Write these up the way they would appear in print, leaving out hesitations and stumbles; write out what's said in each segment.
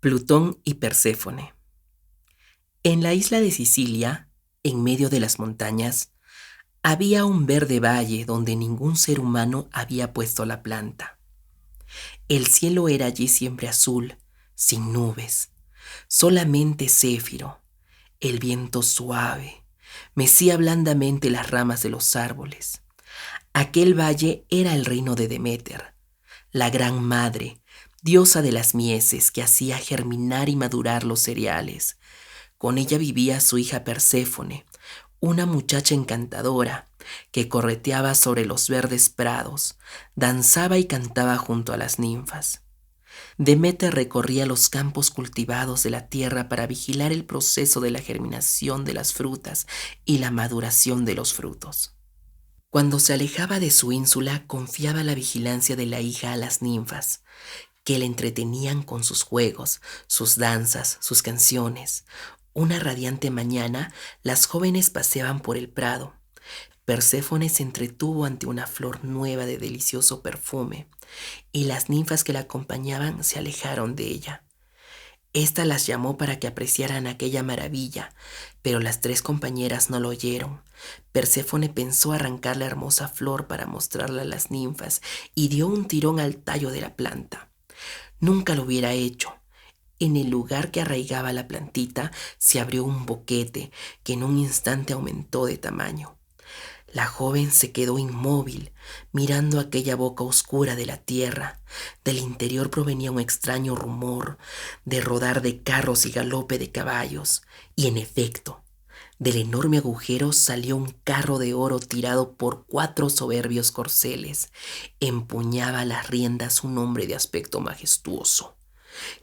Plutón y Perséfone. En la isla de Sicilia, en medio de las montañas, había un verde valle donde ningún ser humano había puesto la planta. El cielo era allí siempre azul, sin nubes, solamente céfiro, el viento suave, mecía blandamente las ramas de los árboles. Aquel valle era el reino de Deméter, la gran madre, diosa de las mieses que hacía germinar y madurar los cereales. Con ella vivía su hija Perséfone, una muchacha encantadora que correteaba sobre los verdes prados, danzaba y cantaba junto a las ninfas. Deméter recorría los campos cultivados de la tierra para vigilar el proceso de la germinación de las frutas y la maduración de los frutos. Cuando se alejaba de su ínsula, confiaba la vigilancia de la hija a las ninfas, que le entretenían con sus juegos, sus danzas, sus canciones. Una radiante mañana, las jóvenes paseaban por el prado. Perséfone se entretuvo ante una flor nueva de delicioso perfume, y las ninfas que la acompañaban se alejaron de ella. Esta las llamó para que apreciaran aquella maravilla, pero las tres compañeras no lo oyeron. Perséfone pensó arrancar la hermosa flor para mostrarla a las ninfas y dio un tirón al tallo de la planta. Nunca lo hubiera hecho. En el lugar que arraigaba la plantita se abrió un boquete que en un instante aumentó de tamaño. La joven se quedó inmóvil, mirando aquella boca oscura de la tierra. Del interior provenía un extraño rumor de rodar de carros y galope de caballos. Y en efecto, del enorme agujero salió un carro de oro tirado por 4 soberbios corceles. Empuñaba las riendas un hombre de aspecto majestuoso,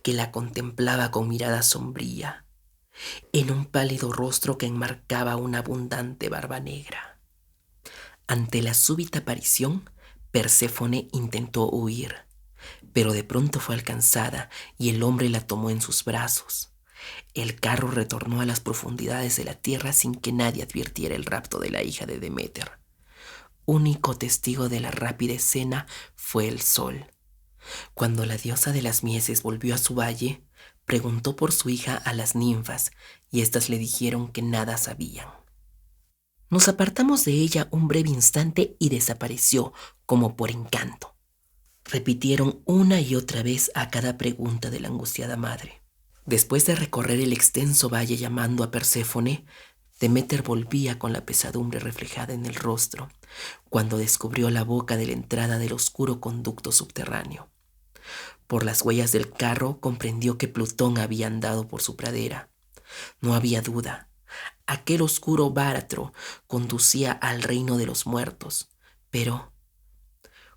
que la contemplaba con mirada sombría, en un pálido rostro que enmarcaba una abundante barba negra. Ante la súbita aparición, Perséfone intentó huir, pero de pronto fue alcanzada y el hombre la tomó en sus brazos. El carro retornó a las profundidades de la tierra sin que nadie advirtiera el rapto de la hija de Deméter. Único testigo de la rápida escena fue el sol. Cuando la diosa de las mieses volvió a su valle, preguntó por su hija a las ninfas, y éstas le dijeron que nada sabían. Nos apartamos de ella un breve instante y desapareció, como por encanto. Repitieron una y otra vez a cada pregunta de la angustiada madre. Después de recorrer el extenso valle llamando a Perséfone, Deméter volvía con la pesadumbre reflejada en el rostro, cuando descubrió la boca de la entrada del oscuro conducto subterráneo. Por las huellas del carro comprendió que Plutón había andado por su pradera. No había duda. Aquel oscuro báratro conducía al reino de los muertos. Pero,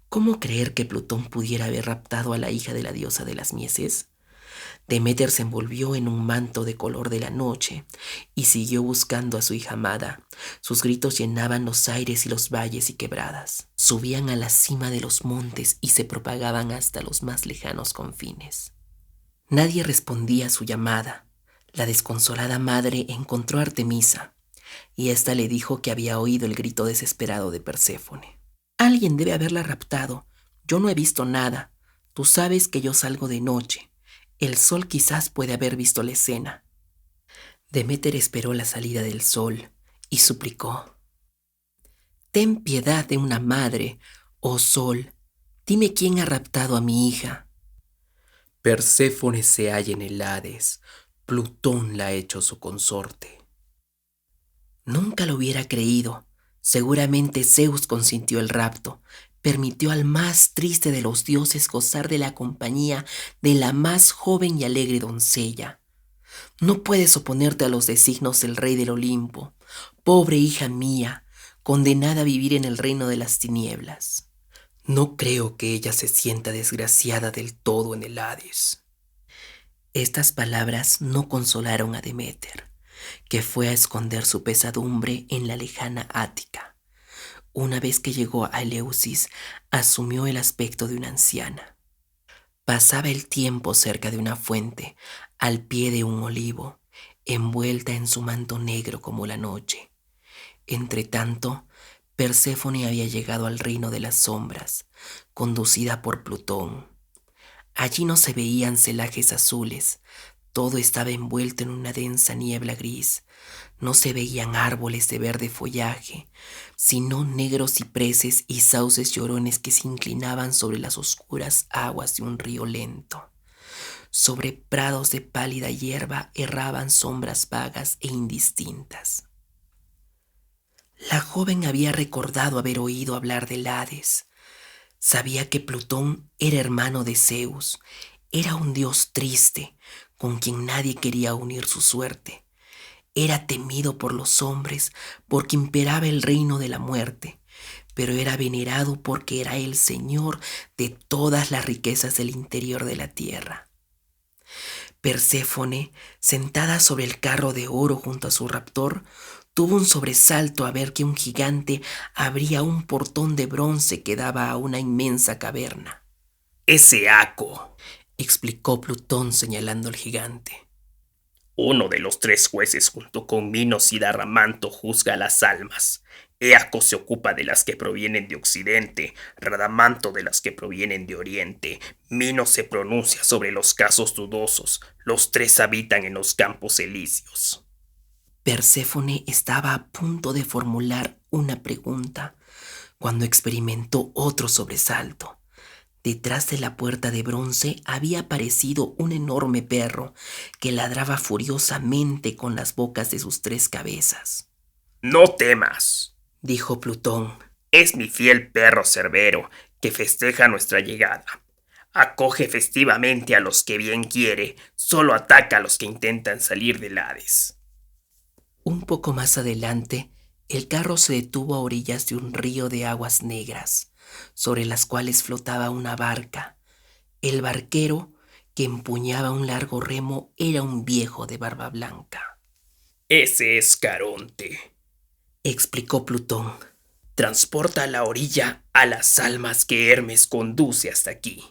¿cómo creer que Plutón pudiera haber raptado a la hija de la diosa de las mieses? Deméter se envolvió en un manto de color de la noche y siguió buscando a su hija amada. Sus gritos llenaban los aires y los valles y quebradas. Subían a la cima de los montes y se propagaban hasta los más lejanos confines. Nadie respondía a su llamada. La desconsolada madre encontró a Artemisa, y ésta le dijo que había oído el grito desesperado de Perséfone. Alguien debe haberla raptado. Yo no he visto nada. Tú sabes que yo salgo de noche. El sol quizás puede haber visto la escena. Deméter esperó la salida del sol y suplicó: Ten piedad de una madre, oh sol. Dime quién ha raptado a mi hija. Perséfone se halla en el Hades. Plutón la ha hecho su consorte. Nunca lo hubiera creído. Seguramente Zeus consintió el rapto. Permitió al más triste de los dioses gozar de la compañía de la más joven y alegre doncella. No puedes oponerte a los designios del rey del Olimpo, pobre hija mía, condenada a vivir en el reino de las tinieblas. No creo que ella se sienta desgraciada del todo en el Hades. Estas palabras no consolaron a Deméter, que fue a esconder su pesadumbre en la lejana Ática. Una vez que llegó a Eleusis, asumió el aspecto de una anciana. Pasaba el tiempo cerca de una fuente, al pie de un olivo, envuelta en su manto negro como la noche. Entretanto, Perséfone había llegado al reino de las sombras, conducida por Plutón. Allí no se veían celajes azules, todo estaba envuelto en una densa niebla gris. No se veían árboles de verde follaje, sino negros cipreses y sauces llorones que se inclinaban sobre las oscuras aguas de un río lento. Sobre prados de pálida hierba erraban sombras vagas e indistintas. La joven había recordado haber oído hablar del Hades. Sabía que Plutón era hermano de Zeus, era un dios triste, con quien nadie quería unir su suerte. Era temido por los hombres porque imperaba el reino de la muerte, pero era venerado porque era el señor de todas las riquezas del interior de la tierra. Perséfone, sentada sobre el carro de oro junto a su raptor, tuvo un sobresalto a ver que un gigante abría un portón de bronce que daba a una inmensa caverna. Ese Aco, Explicó Plutón señalando al gigante. uno de los tres jueces junto con Minos y Darramanto juzga las almas. Eaco se ocupa de las que provienen de Occidente, Radamanto de las que provienen de Oriente, Minos se pronuncia sobre los casos dudosos, los tres habitan en los campos elíseos. Perséfone estaba a punto de formular una pregunta cuando experimentó otro sobresalto. Detrás de la puerta de bronce había aparecido un enorme perro que ladraba furiosamente con las bocas de sus tres cabezas. No temas, Dijo Plutón. es mi fiel perro Cerbero, que festeja nuestra llegada. Acoge festivamente a los que bien quiere, solo ataca a los que intentan salir del Hades. Un poco más adelante, el carro se detuvo a orillas de un río de aguas negras, sobre las cuales flotaba una barca. El barquero, que empuñaba un largo remo, era un viejo de barba blanca. Ese es Caronte. Explicó Plutón. Transporta a la orilla a las almas que Hermes conduce hasta aquí.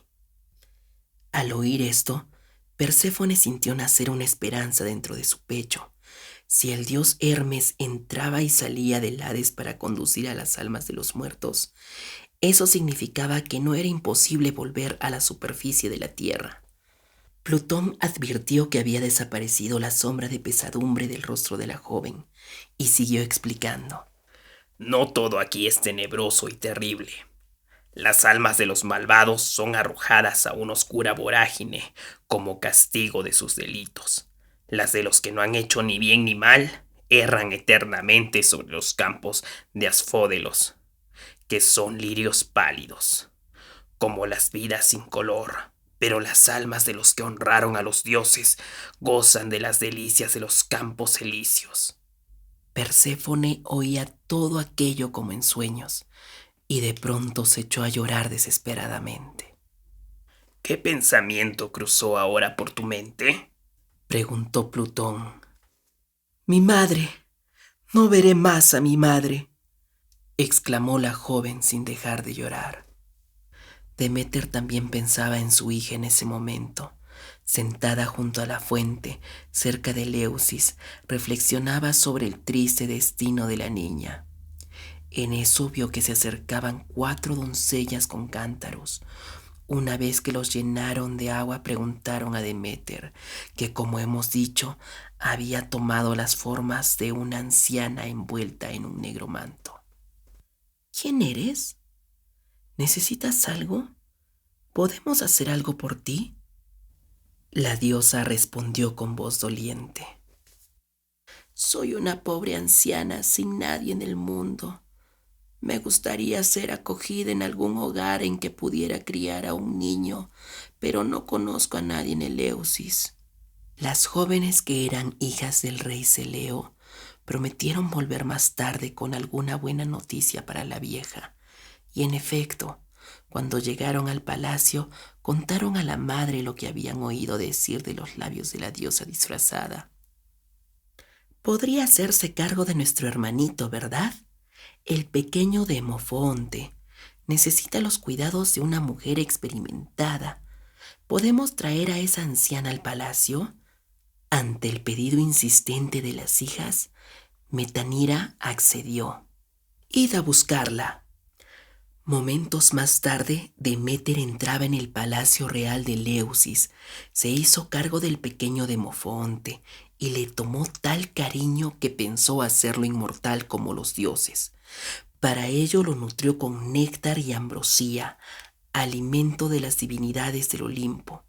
Al oír esto, Perséfone sintió nacer una esperanza dentro de su pecho. Si el dios Hermes entraba y salía del Hades para conducir a las almas de los muertos, eso significaba que no era imposible volver a la superficie de la tierra. Plutón advirtió que había desaparecido la sombra de pesadumbre del rostro de la joven y siguió explicando. No todo aquí es tenebroso y terrible. Las almas de los malvados son arrojadas a una oscura vorágine como castigo de sus delitos. Las de los que no han hecho ni bien ni mal erran eternamente sobre los campos de asfódelos, que son lirios pálidos, como las vidas sin color. Pero las almas de los que honraron a los dioses gozan de las delicias de los campos elíseos. Perséfone oía todo aquello como en sueños y de pronto se echó a llorar desesperadamente. ¿Qué pensamiento cruzó ahora por tu mente? Preguntó Plutón. Mi madre. No veré más a mi madre, exclamó la joven sin dejar de llorar. Deméter también pensaba en su hija en ese momento. Sentada junto a la fuente, cerca de Eleusis, reflexionaba sobre el triste destino de la niña. En eso vio que se acercaban 4 doncellas con cántaros. Una vez que los llenaron de agua, preguntaron a Deméter, que como hemos dicho, había tomado las formas de una anciana envuelta en un negro manto. ¿Quién eres? ¿Necesitas algo? ¿Podemos hacer algo por ti? La diosa respondió con voz doliente. Soy una pobre anciana sin nadie en el mundo. Me gustaría ser acogida en algún hogar en que pudiera criar a un niño, pero no conozco a nadie en Eleusis. Las jóvenes que eran hijas del rey Celeo prometieron volver más tarde con alguna buena noticia para la vieja. Y en efecto, cuando llegaron al palacio, contaron a la madre lo que habían oído decir de los labios de la diosa disfrazada. Podría hacerse cargo de nuestro hermanito, ¿verdad? El pequeño Demofonte necesita los cuidados de una mujer experimentada. ¿Podemos traer a esa anciana al palacio? Ante el pedido insistente de las hijas, Metanira accedió. Id a buscarla. Momentos más tarde, Deméter entraba en el palacio real de Eleusis, se hizo cargo del pequeño Demofonte y le tomó tal cariño que pensó hacerlo inmortal como los dioses. Para ello lo nutrió con néctar y ambrosía, alimento de las divinidades del Olimpo,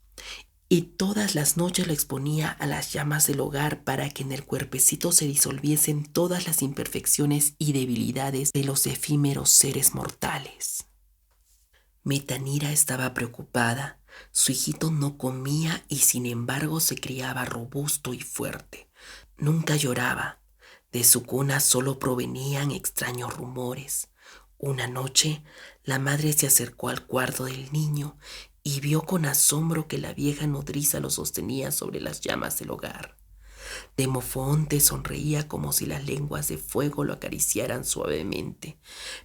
y todas las noches lo exponía a las llamas del hogar para que en el cuerpecito se disolviesen todas las imperfecciones y debilidades de los efímeros seres mortales. Metanira estaba preocupada. Su hijito no comía y sin embargo se criaba robusto y fuerte. Nunca lloraba. De su cuna solo provenían extraños rumores. Una noche, la madre se acercó al cuarto del niño y vio con asombro que la vieja nodriza lo sostenía sobre las llamas del hogar. Demofonte sonreía como si las lenguas de fuego lo acariciaran suavemente.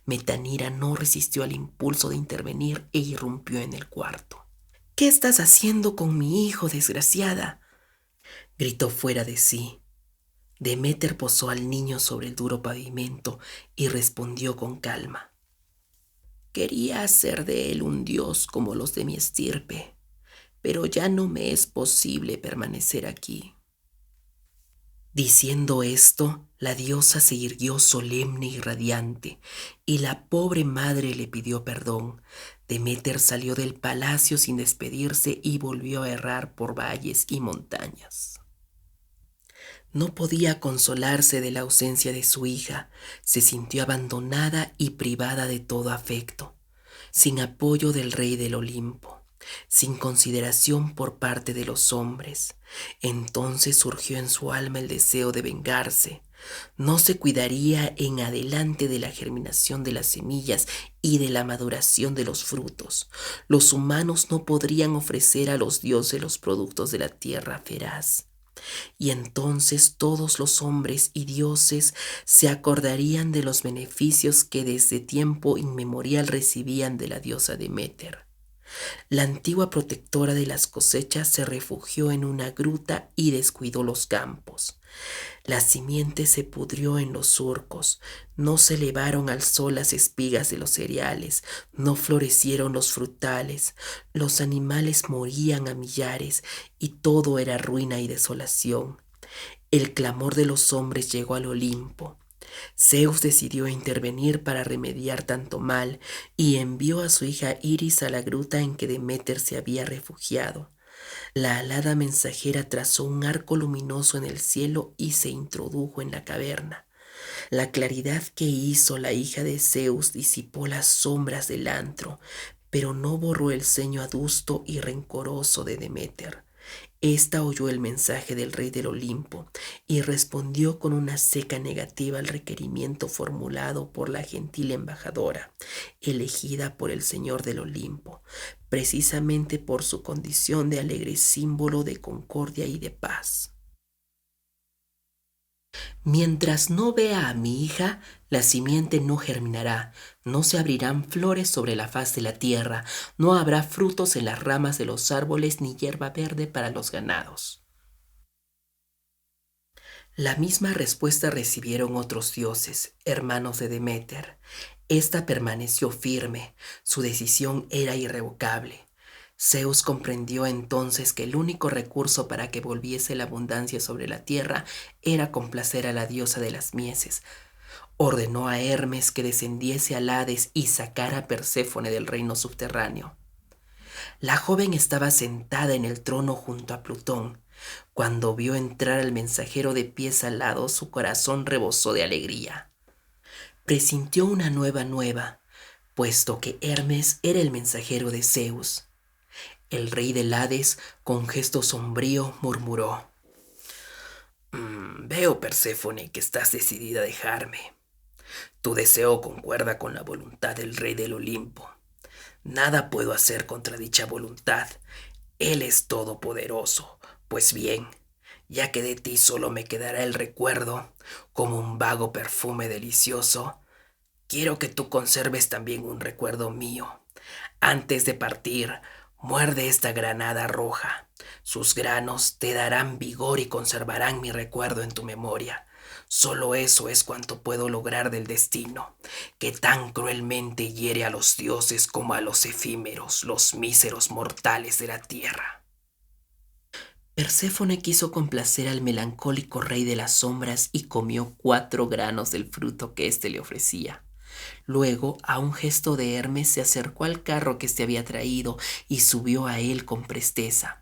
Metanira no resistió al impulso de intervenir e irrumpió en el cuarto. «¿Qué estás haciendo con mi hijo, desgraciada?», gritó fuera de sí. Deméter posó al niño sobre el duro pavimento y respondió con calma: «Quería hacer de él un dios como los de mi estirpe, pero ya no me es posible permanecer aquí». Diciendo esto, la diosa se irguió solemne y radiante, y la pobre madre le pidió perdón. Deméter salió del palacio sin despedirse y volvió a errar por valles y montañas. No podía consolarse de la ausencia de su hija, se sintió abandonada y privada de todo afecto, sin apoyo del rey del Olimpo, sin consideración por parte de los hombres. Entonces surgió en su alma el deseo de vengarse. No se cuidaría en adelante de la germinación de las semillas y de la maduración de los frutos. Los humanos no podrían ofrecer a los dioses los productos de la tierra feraz. Y entonces todos los hombres y dioses se acordarían de los beneficios que desde tiempo inmemorial recibían de la diosa Deméter. La antigua protectora de las cosechas se refugió en una gruta y descuidó los campos. La simiente se pudrió en los surcos, no se elevaron al sol las espigas de los cereales, no florecieron los frutales, los animales morían a millares y todo era ruina y desolación. El clamor de los hombres llegó al Olimpo. Zeus decidió intervenir para remediar tanto mal y envió a su hija Iris a la gruta en que Deméter se había refugiado. La alada mensajera trazó un arco luminoso en el cielo y se introdujo en la caverna. La claridad que hizo la hija de Zeus disipó las sombras del antro, pero no borró el ceño adusto y rencoroso de Deméter. Esta oyó el mensaje del rey del Olimpo y respondió con una seca negativa al requerimiento formulado por la gentil embajadora, elegida por el señor del Olimpo, precisamente por su condición de alegre símbolo de concordia y de paz. Mientras no vea a mi hija, la simiente no germinará, no se abrirán flores sobre la faz de la tierra, no habrá frutos en las ramas de los árboles ni hierba verde para los ganados. La misma respuesta recibieron otros dioses, hermanos de Deméter. Esta permaneció firme, su decisión era irrevocable. Zeus comprendió entonces que el único recurso para que volviese la abundancia sobre la tierra era complacer a la diosa de las mieses. Ordenó a Hermes que descendiese al Hades y sacara a Perséfone del reino subterráneo. La joven estaba sentada en el trono junto a Plutón. Cuando vio entrar al mensajero de pies alados, su corazón rebosó de alegría. Presintió una nueva, puesto que Hermes era el mensajero de Zeus. El rey del Hades, con gesto sombrío, murmuró: Veo, Perséfone, que estás decidida a dejarme. Tu deseo concuerda con la voluntad del rey del Olimpo. Nada puedo hacer contra dicha voluntad. Él es todopoderoso. Pues bien, ya que de ti solo me quedará el recuerdo, como un vago perfume delicioso, quiero que tú conserves también un recuerdo mío. Antes de partir, muerde esta granada roja. Sus granos te darán vigor y conservarán mi recuerdo en tu memoria. Solo eso es cuanto puedo lograr del destino, que tan cruelmente hiere a los dioses como a los efímeros, los míseros mortales de la tierra. Perséfone quiso complacer al melancólico rey de las sombras y comió 4 granos del fruto que éste le ofrecía. Luego, a un gesto de Hermes, se acercó al carro que se había traído y subió a él con presteza.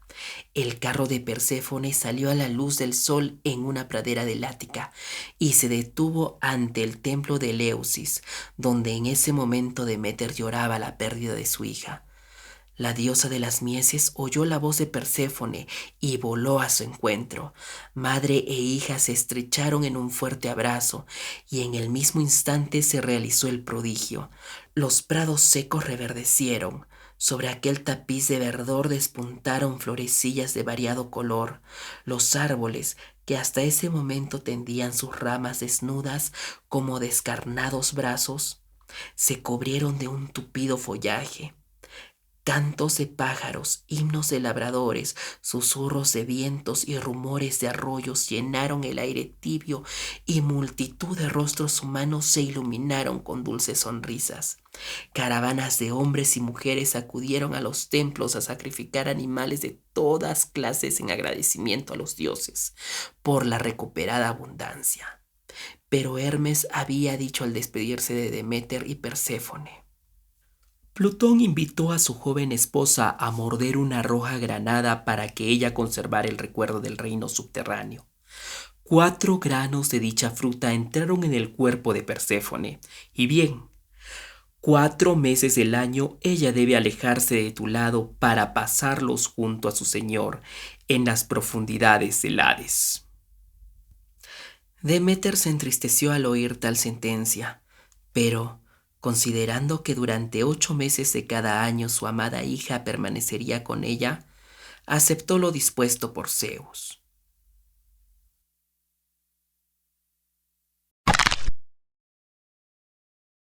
El carro de Perséfone salió a la luz del sol en una pradera del Ática y se detuvo ante el templo de Eleusis, donde en ese momento Deméter lloraba la pérdida de su hija. La diosa de las mieses oyó la voz de Perséfone y voló a su encuentro. Madre e hija se estrecharon en un fuerte abrazo y en el mismo instante se realizó el prodigio. Los prados secos reverdecieron. Sobre aquel tapiz de verdor despuntaron florecillas de variado color. Los árboles, que hasta ese momento tendían sus ramas desnudas como descarnados brazos, se cubrieron de un tupido follaje. Cantos de pájaros, himnos de labradores, susurros de vientos y rumores de arroyos llenaron el aire tibio y multitud de rostros humanos se iluminaron con dulces sonrisas. Caravanas de hombres y mujeres acudieron a los templos a sacrificar animales de todas clases en agradecimiento a los dioses por la recuperada abundancia. Pero Hermes había dicho al despedirse de Deméter y Perséfone: Plutón invitó a su joven esposa a morder una roja granada para que ella conservara el recuerdo del reino subterráneo. 4 granos de dicha fruta entraron en el cuerpo de Perséfone, y bien, 4 meses del año ella debe alejarse de tu lado para pasarlos junto a su señor en las profundidades del Hades. Deméter se entristeció al oír tal sentencia, pero, considerando que durante 8 meses de cada año su amada hija permanecería con ella, aceptó lo dispuesto por Zeus.